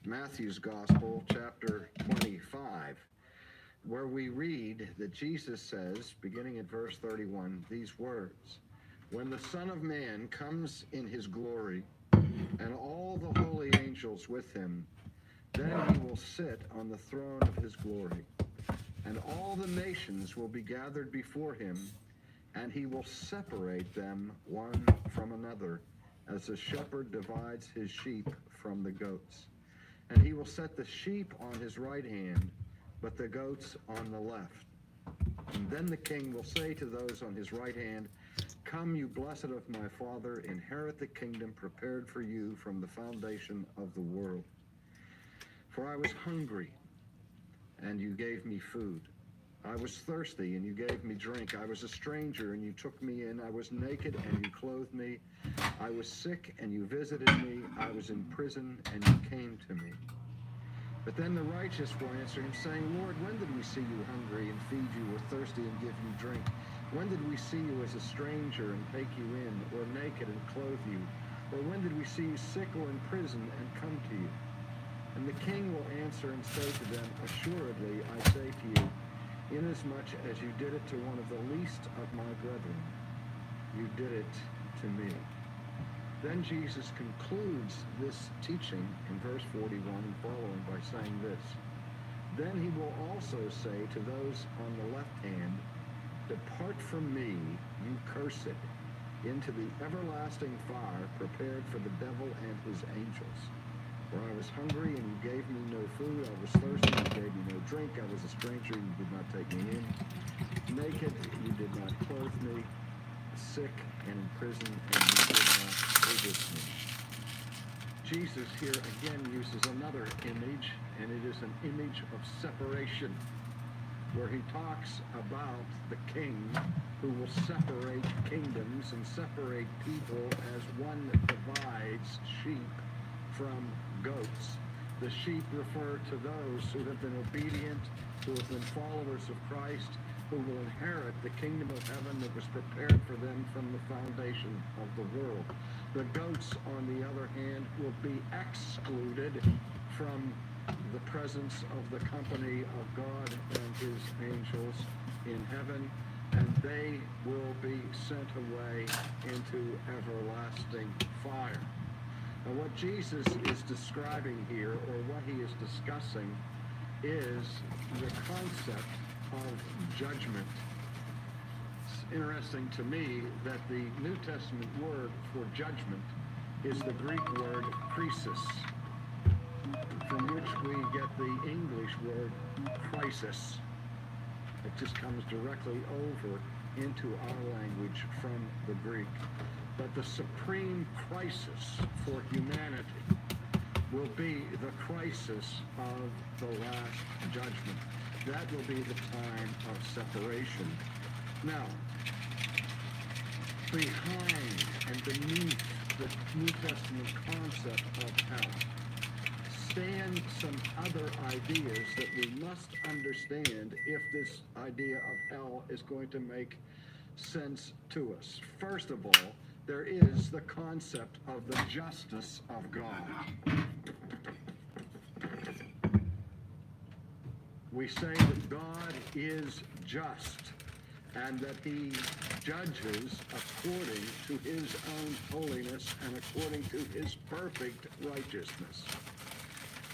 Matthew's Gospel, chapter 25, where we read that Jesus says, beginning at verse 31, these words, "When the Son of Man comes in his glory, and all the holy angels with him, then he will sit on the throne of his glory. And all the nations will be gathered before him, and he will separate them one from another, as a shepherd divides his sheep from the goats. And he will set the sheep on his right hand, but the goats on the left. And then the king will say to those on his right hand, 'Come, you blessed of my Father, inherit the kingdom prepared for you from the foundation of the world. For I was hungry, and you gave me food. I was thirsty, and you gave me drink. I was a stranger, and you took me in. I was naked, and you clothed me. I was sick, and you visited me. I was in prison, and you came to me.' But then the righteous will answer him, saying, 'Lord, when did we see you hungry and feed you, or thirsty and give you drink? When did we see you as a stranger and take you in, or naked and clothe you? Or when did we see you sick or in prison and come to you?' And the king will answer and say to them, 'Assuredly, I say to you, inasmuch as you did it to one of the least of my brethren, you did it to me.'" Then Jesus concludes this teaching in verse 41 and following by saying this, "Then he will also say to those on the left hand, 'Depart from me, you cursed, into the everlasting fire prepared for the devil and his angels. For I was hungry, and you gave me no food. I was thirsty, and you gave me no drink. I was a stranger, and you did not take me in. Naked, you did not clothe me. Sick and in prison, and you did not visit me.'" Jesus here again uses another image, and it is an image of separation, where he talks about the king who will separate kingdoms and separate people as one divides sheep from goats. The sheep refer to those who have been obedient, who have been followers of Christ, who will inherit the kingdom of heaven that was prepared for them from the foundation of the world. The goats, on the other hand, will be excluded from the presence of the company of God and his angels in heaven, and they will be sent away into everlasting fire. Now, what Jesus is describing here, or what he is discussing, is the concept of judgment. It's interesting to me that the New Testament word for judgment is the Greek word krisis, from which we get the English word crisis. It just comes directly over into our language from the Greek. But the supreme crisis for humanity will be the crisis of the last judgment. That will be the time of separation. Now, behind and beneath the New Testament concept of hell stand some other ideas that we must understand if this idea of hell is going to make sense to us. First of all, there is the concept of the justice of God. We say that God is just and that he judges according to his own holiness and according to his perfect righteousness.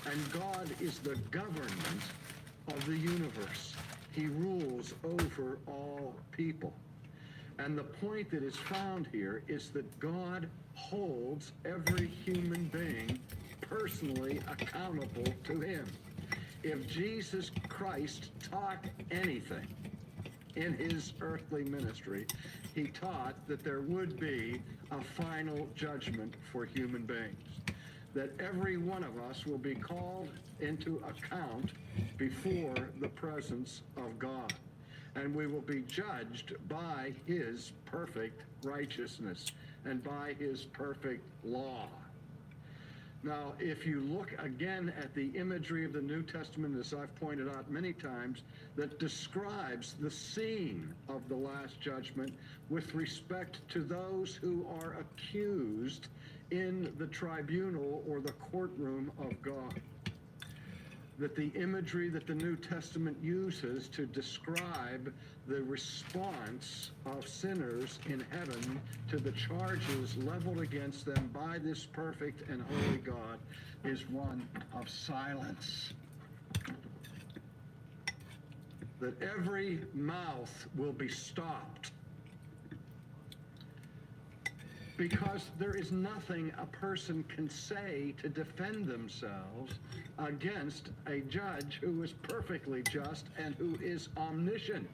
And God is the government of the universe. He rules over all people. And the point that is found here is that God holds every human being personally accountable to him. If Jesus Christ taught anything in his earthly ministry, he taught that there would be a final judgment for human beings, that every one of us will be called into account before the presence of God, and we will be judged by his perfect righteousness and by his perfect law. Now, if you look again at the imagery of the New Testament, as I've pointed out many times, that describes the scene of the Last Judgment with respect to those who are accused in the tribunal or the courtroom of God. that the imagery that the New Testament uses to describe the response of sinners in heaven to the charges leveled against them by this perfect and holy God is one of silence. That every mouth will be stopped, because there is nothing a person can say to defend themselves against a judge who is perfectly just and who is omniscient.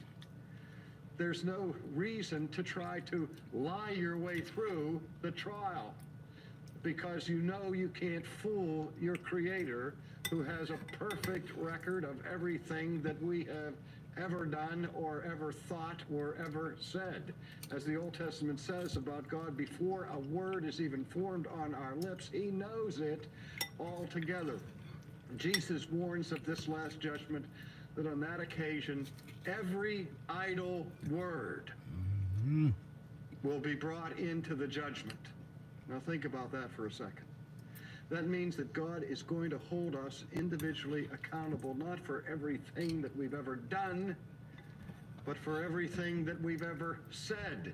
There's no reason to try to lie your way through the trial, because you know you can't fool your Creator, who has a perfect record of everything that we have ever done or ever thought or ever said. As the Old Testament says about God, before a word is even formed on our lips, he knows it altogether. Jesus warns of this last judgment, that on that occasion, every idle word will be brought into the judgment. Now think about that for a second. That means that God is going to hold us individually accountable, not for everything that we've ever done, but for everything that we've ever said.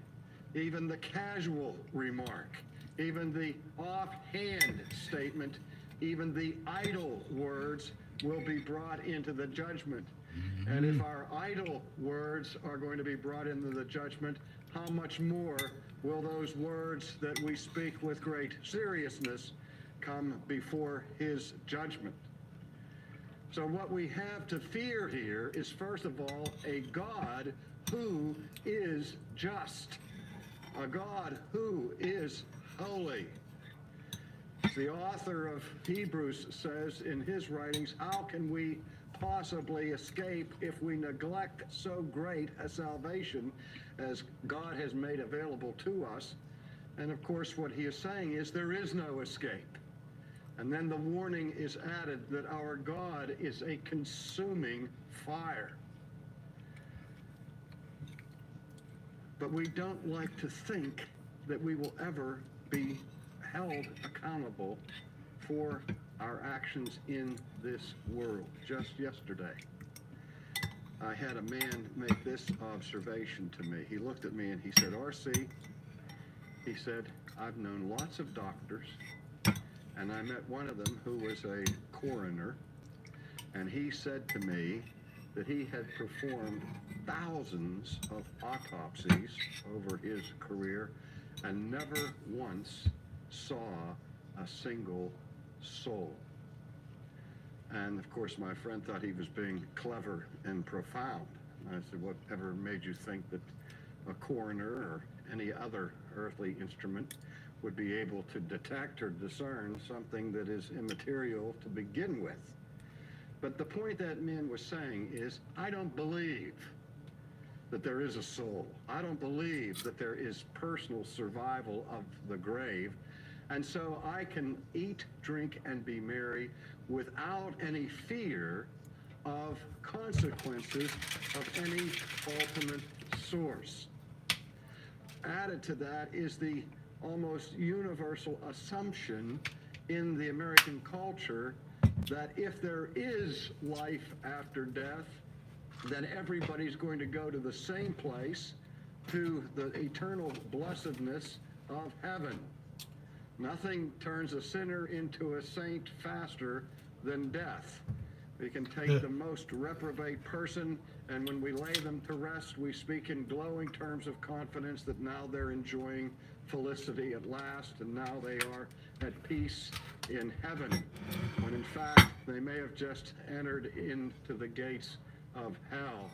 Even the casual remark, even the offhand statement, even the idle words will be brought into the judgment. And if our idle words are going to be brought into the judgment, how much more will those words that we speak with great seriousness come before his judgment? So what we have to fear here is, first of all, a God who is just, a God who is holy. The author of Hebrews says in his writings, how can we possibly escape if we neglect so great a salvation as God has made available to us? And of course, what he is saying is there is no escape. And then the warning is added that our God is a consuming fire. But we don't like to think that we will ever be held accountable for our actions in this world. Just yesterday, I had a man make this observation to me. He looked at me and he said, R.C., he said, I've known lots of doctors, and I met one of them who was a coroner, and he said to me that he had performed thousands of autopsies over his career and never once saw a single soul. And of course, my friend thought he was being clever and profound. And I said, whatever made you think that a coroner or any other earthly instrument would be able to detect or discern something that is immaterial to begin with? But the point that man was saying is, I don't believe that there is a soul. I don't believe that there is personal survival of the grave. And so I can eat, drink, and be merry without any fear of consequences of any ultimate source. Added to that is the almost universal assumption in the American culture that if there is life after death, then everybody's going to go to the same place, to the eternal blessedness of heaven. Nothing turns a sinner into a saint faster than death. We can take the most reprobate person, and when we lay them to rest, we speak in glowing terms of confidence that now they're enjoying felicity at last, and now they are at peace in heaven, when in fact they may have just entered into the gates of hell.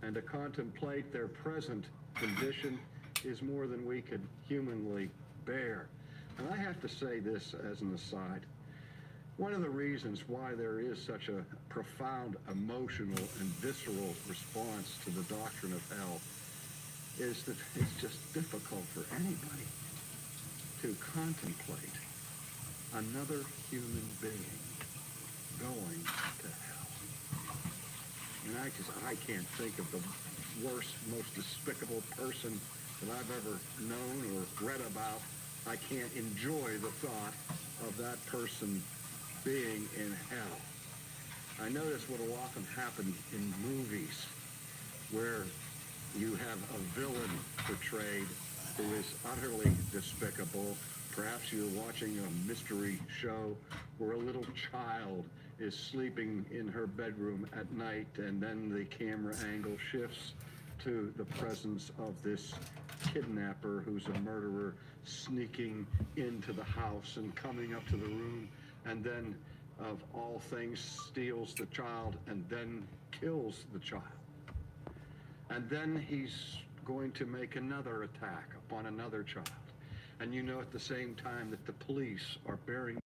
And to contemplate their present condition is more than we could humanly bear. And I have to say this as an aside. One of the reasons why there is such a profound emotional and visceral response to the doctrine of hell is that it's just difficult for anybody to contemplate another human being going to hell. And I can't think of the worst, most despicable person that I've ever known or read about. I can't enjoy the thought of that person being in hell. I notice what will often happen in movies where you have a villain portrayed who is utterly despicable. Perhaps you're watching a mystery show where a little child is sleeping in her bedroom at night, and then the camera angle shifts to the presence of this kidnapper who's a murderer sneaking into the house and coming up to the room, and then, of all things, steals the child and then kills the child. And then he's going to make another attack upon another child. And you know at the same time that the police are bearing